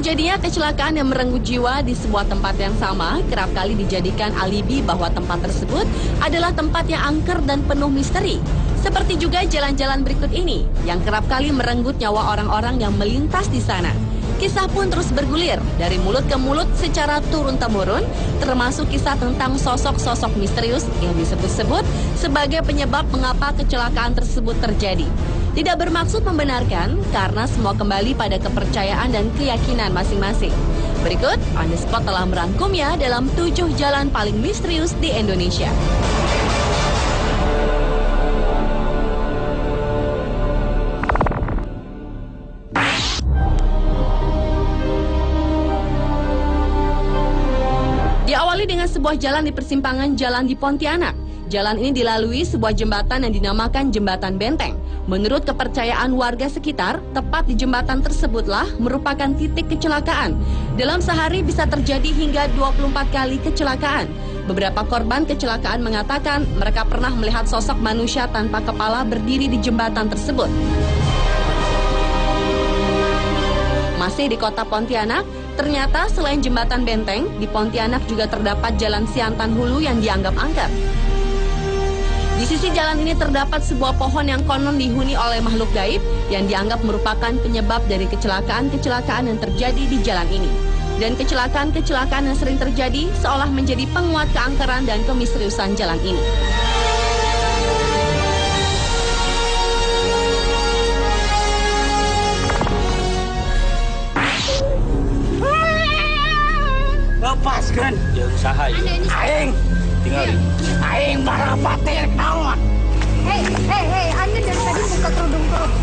Terjadinya kecelakaan yang merenggut jiwa di sebuah tempat yang sama kerap kali dijadikan alibi bahwa tempat tersebut adalah tempat yang angker dan penuh misteri. Seperti juga jalan-jalan berikut ini yang kerap kali merenggut nyawa orang-orang yang melintas di sana. Kisah pun terus bergulir dari mulut ke mulut secara turun-temurun, termasuk kisah tentang sosok-sosok misterius yang disebut-sebut sebagai penyebab mengapa kecelakaan tersebut terjadi. Tidak bermaksud membenarkan karena semua kembali pada kepercayaan dan keyakinan masing-masing. Berikut, On The Spot telah merangkumnya dalam 7 jalan paling misterius di Indonesia. Diawali dengan sebuah jalan di persimpangan jalan di Pontianak. Jalan ini dilalui sebuah jembatan yang dinamakan Jembatan Benteng. Menurut kepercayaan warga sekitar, tepat di jembatan tersebutlah merupakan titik kecelakaan. Dalam sehari bisa terjadi hingga 24 kali kecelakaan. Beberapa korban kecelakaan mengatakan mereka pernah melihat sosok manusia tanpa kepala berdiri di jembatan tersebut. Masih di kota Pontianak, ternyata selain Jembatan Benteng, di Pontianak juga terdapat Jalan Siantan Hulu yang dianggap angker. Di sisi jalan ini terdapat sebuah pohon yang konon dihuni oleh makhluk gaib yang dianggap merupakan penyebab dari kecelakaan-kecelakaan yang terjadi di jalan ini. Dan kecelakaan-kecelakaan yang sering terjadi seolah menjadi penguat keangkeran dan kemisteriusan jalan ini. Lepaskan. Jangan usaha ya. Aing. Tinggalin. Aing barang bater naon. Hei, Anda dari tadi buka kerudung terus.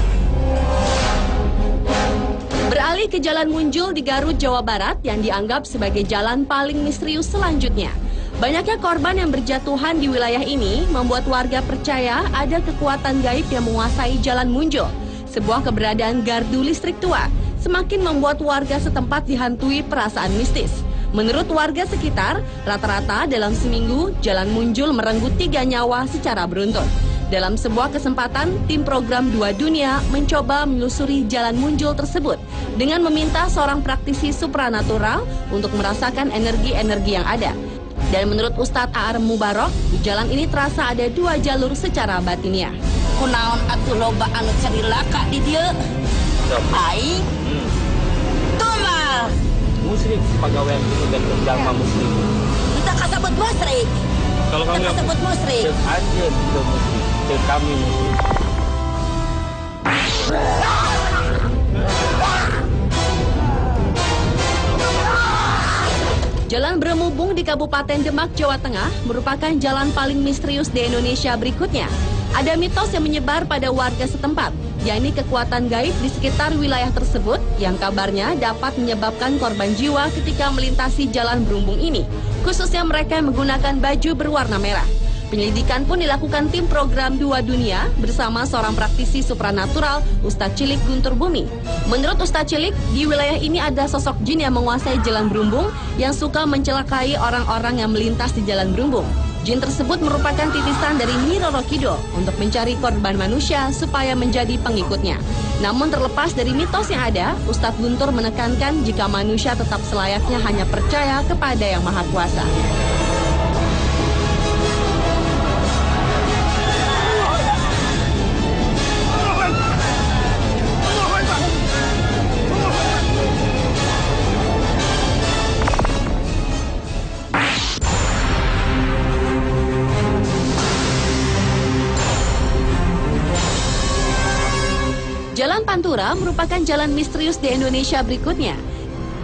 Beralih ke Jalan Munjul di Garut, Jawa Barat yang dianggap sebagai jalan paling misterius selanjutnya. Banyaknya korban yang berjatuhan di wilayah ini membuat warga percaya ada kekuatan gaib yang menguasai Jalan Munjul. Sebuah keberadaan gardu listrik tua semakin membuat warga setempat dihantui perasaan mistis. Menurut warga sekitar, rata-rata dalam seminggu, Jalan Munjul merenggut 3 nyawa secara beruntun. Dalam sebuah kesempatan, tim program 2 Dunia mencoba menelusuri Jalan Munjul tersebut dengan meminta seorang praktisi supranatural untuk merasakan energi-energi yang ada. Dan menurut Ustadz A.R. Mubarok, di jalan ini terasa ada 2 jalur secara batiniah. Kunaon atuh loba anu cerilaka di dieu? Aing. Tumal. Musrik pegawai itu dan agama muslim. Entah kasebut musrik. Kalau kamu yang kasebut musrik. cek aja ke muslim, cek kami muslim. Jalan Bremubung di Kabupaten Demak, Jawa Tengah merupakan jalan paling misterius di Indonesia berikutnya. Ada mitos yang menyebar pada warga setempat, yakni kekuatan gaib di sekitar wilayah tersebut yang kabarnya dapat menyebabkan korban jiwa ketika melintasi jalan Brumubung ini, khususnya mereka yang menggunakan baju berwarna merah. Penyelidikan pun dilakukan tim program 2 Dunia bersama seorang praktisi supranatural, Ustadz Cilik Guntur Bumi. Menurut Ustadz Cilik, di wilayah ini ada sosok jin yang menguasai jalan Brumubung yang suka mencelakai orang-orang yang melintas di jalan Brumubung. Jin tersebut merupakan titisan dari Nyi Roro Kidul untuk mencari korban manusia supaya menjadi pengikutnya. Namun terlepas dari mitos yang ada, Ustadz Guntur menekankan jika manusia tetap selayaknya hanya percaya kepada Yang Maha Kuasa. Jalan Pantura merupakan jalan misterius di Indonesia berikutnya.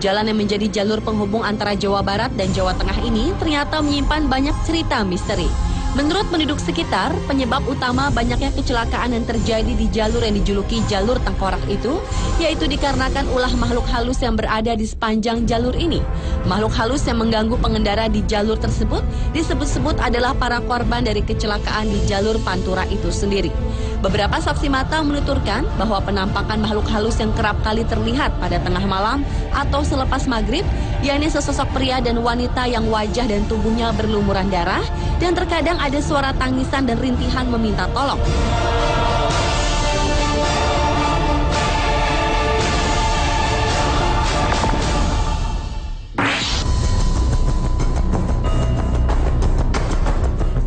Jalan yang menjadi jalur penghubung antara Jawa Barat dan Jawa Tengah ini ternyata menyimpan banyak cerita misteri. Menurut penduduk sekitar, penyebab utama banyaknya kecelakaan yang terjadi di jalur yang dijuluki jalur tengkorak itu, yaitu dikarenakan ulah makhluk halus yang berada di sepanjang jalur ini. Makhluk halus yang mengganggu pengendara di jalur tersebut disebut-sebut adalah para korban dari kecelakaan di jalur Pantura itu sendiri. Beberapa saksi mata menuturkan bahwa penampakan makhluk halus yang kerap kali terlihat pada tengah malam atau selepas maghrib, yakni sesosok pria dan wanita yang wajah dan tubuhnya berlumuran darah, dan terkadang ada suara tangisan dan rintihan meminta tolong.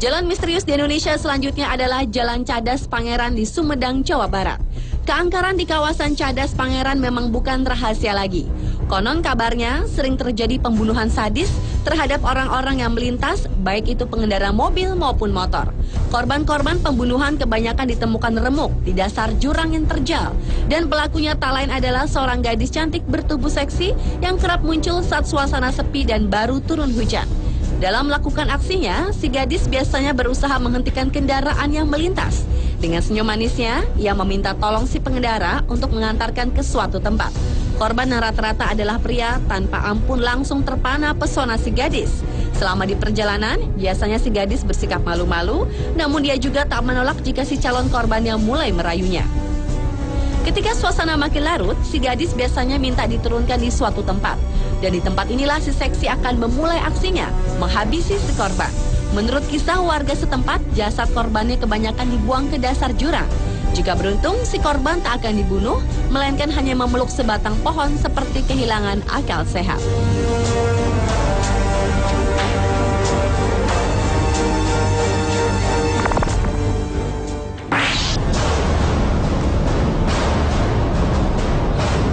Jalan misterius di Indonesia selanjutnya adalah Jalan Cadas Pangeran di Sumedang, Jawa Barat. Keangkaran di kawasan Cadas Pangeran memang bukan rahasia lagi. Konon kabarnya sering terjadi pembunuhan sadis terhadap orang-orang yang melintas, baik itu pengendara mobil maupun motor. Korban-korban pembunuhan kebanyakan ditemukan remuk di dasar jurang yang terjal. Dan pelakunya tak lain adalah seorang gadis cantik bertubuh seksi yang kerap muncul saat suasana sepi dan baru turun hujan. Dalam melakukan aksinya, si gadis biasanya berusaha menghentikan kendaraan yang melintas. Dengan senyum manisnya, ia meminta tolong si pengendara untuk mengantarkan ke suatu tempat. Korban yang rata-rata adalah pria, tanpa ampun langsung terpana pesona si gadis. Selama di perjalanan, biasanya si gadis bersikap malu-malu, namun dia juga tak menolak jika si calon korban yang mulai merayunya. Ketika suasana makin larut, si gadis biasanya minta diturunkan di suatu tempat. Dan di tempat inilah si seksi akan memulai aksinya, menghabisi si korban. Menurut kisah warga setempat, jasad korbannya kebanyakan dibuang ke dasar jurang. Jika beruntung, si korban tak akan dibunuh, melainkan hanya memeluk sebatang pohon seperti kehilangan akal sehat.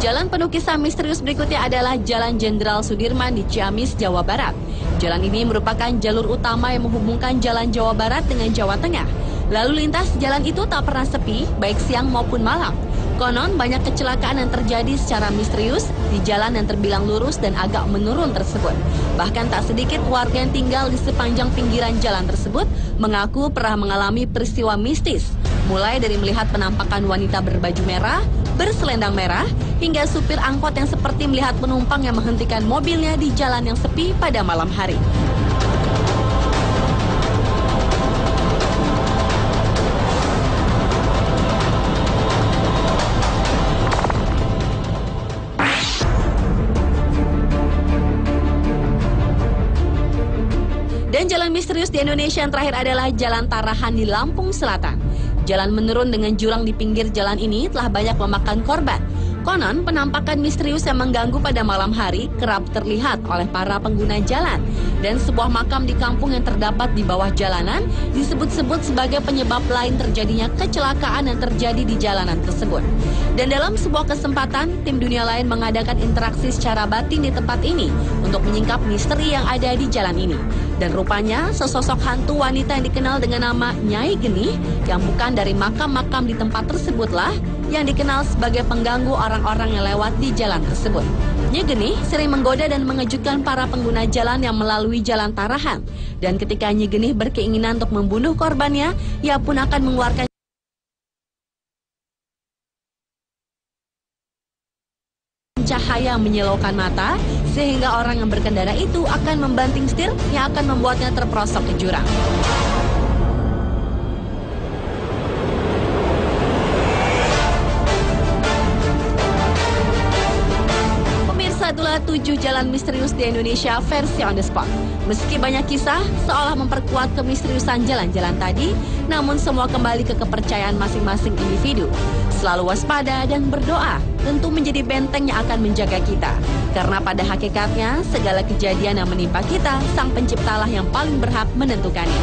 Jalan penuh kisah misterius berikutnya adalah Jalan Jenderal Sudirman di Ciamis, Jawa Barat. Jalan ini merupakan jalur utama yang menghubungkan Jalan Jawa Barat dengan Jawa Tengah. Lalu lintas jalan itu tak pernah sepi, baik siang maupun malam. Konon banyak kecelakaan yang terjadi secara misterius di jalan yang terbilang lurus dan agak menurun tersebut. Bahkan tak sedikit warga yang tinggal di sepanjang pinggiran jalan tersebut mengaku pernah mengalami peristiwa mistis. Mulai dari melihat penampakan wanita berbaju merah, berselendang merah, hingga supir angkot yang seperti melihat penumpang yang menghentikan mobilnya di jalan yang sepi pada malam hari. Dan jalan misterius di Indonesia yang terakhir adalah Jalan Tarahan di Lampung Selatan. Jalan menurun dengan jurang di pinggir jalan ini telah banyak memakan korban. Konon, penampakan misterius yang mengganggu pada malam hari kerap terlihat oleh para pengguna jalan. Dan sebuah makam di kampung yang terdapat di bawah jalanan disebut-sebut sebagai penyebab lain terjadinya kecelakaan yang terjadi di jalanan tersebut. Dan dalam sebuah kesempatan, tim dunia lain mengadakan interaksi secara batin di tempat ini untuk menyingkap misteri yang ada di jalan ini. Dan rupanya, sesosok hantu wanita yang dikenal dengan nama Nyai Genih yang bukan dari makam-makam di tempat tersebutlah yang dikenal sebagai pengganggu orang-orang yang lewat di jalan tersebut. Nyai Genih sering menggoda dan mengejutkan para pengguna jalan yang melalui Jalan Tarahan. Dan ketika Nyai Genih berkeinginan untuk membunuh korbannya, ia pun akan mengeluarkan cahaya menyilaukan mata, sehingga orang yang berkendara itu akan membanting setir yang akan membuatnya terperosok ke jurang. Itulah 7 jalan misterius di Indonesia versi on the spot. Meski banyak kisah seolah memperkuat kemisteriusan jalan-jalan tadi, namun semua kembali ke kepercayaan masing-masing individu. Selalu waspada dan berdoa tentu menjadi benteng yang akan menjaga kita. Karena pada hakikatnya segala kejadian yang menimpa kita, Sang Penciptalah yang paling berhak menentukannya.